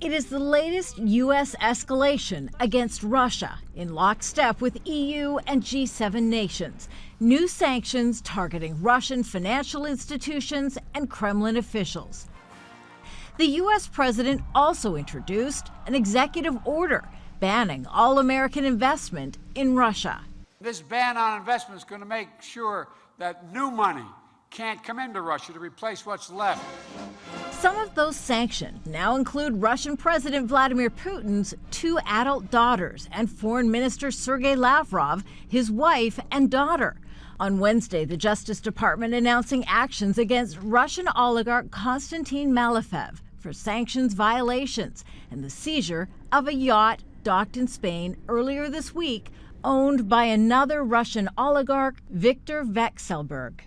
It is the latest U.S. escalation against Russia in lockstep with EU and G7 nations. New sanctions targeting Russian financial institutions and Kremlin officials. The U.S. president also introduced an executive order banning all American investment in Russia. This ban on investment is going to make sure that new money can't come into Russia to replace what's left. Some of those sanctions now include Russian President Vladimir Putin's 2 adult daughters and Foreign Minister Sergei Lavrov, his wife and daughter. On Wednesday, the Justice Department announcing actions against Russian oligarch Konstantin Malafev for sanctions violations and the seizure of a yacht docked in Spain earlier this week, owned by another Russian oligarch, Viktor Vekselberg.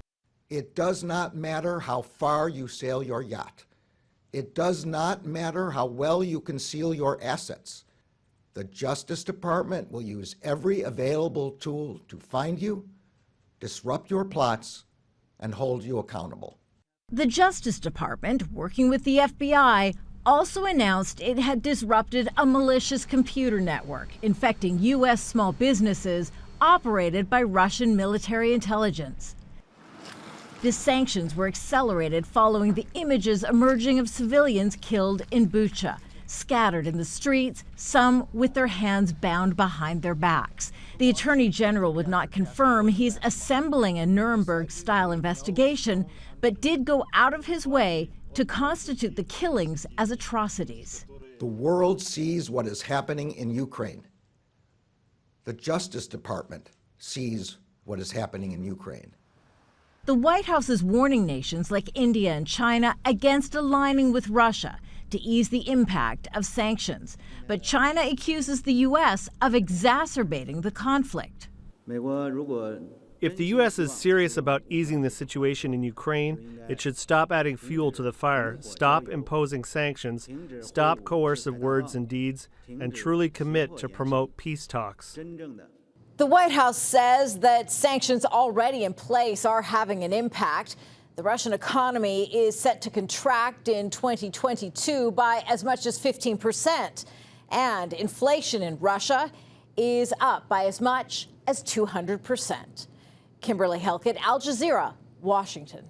It does not matter how far you sail your yacht. It does not matter how well you conceal your assets. The Justice Department will use every available tool to find you, disrupt your plots, and hold you accountable. The Justice Department, working with the FBI, also announced it had disrupted a malicious computer network infecting U.S. small businesses operated by Russian military intelligence. The sanctions were accelerated following the images emerging of civilians killed in Bucha, scattered in the streets, some with their hands bound behind their backs. The Attorney General would not confirm he's assembling a Nuremberg-style investigation, but did go out of his way to constitute the killings as atrocities. The world sees what is happening in Ukraine. The Justice Department sees what is happening in Ukraine. The White House is warning nations like India and China against aligning with Russia to ease the impact of sanctions. But China accuses the U.S. of exacerbating the conflict. If the U.S. is serious about easing the situation in Ukraine, it should stop adding fuel to the fire, stop imposing sanctions, stop coercive words and deeds, and truly commit to promote peace talks. The White House says that sanctions already in place are having an impact. The Russian economy is set to contract in 2022 by as much as 15%. And inflation in Russia is up by as much as 200%. Kimberly, Halkett, Al Jazeera, Washington.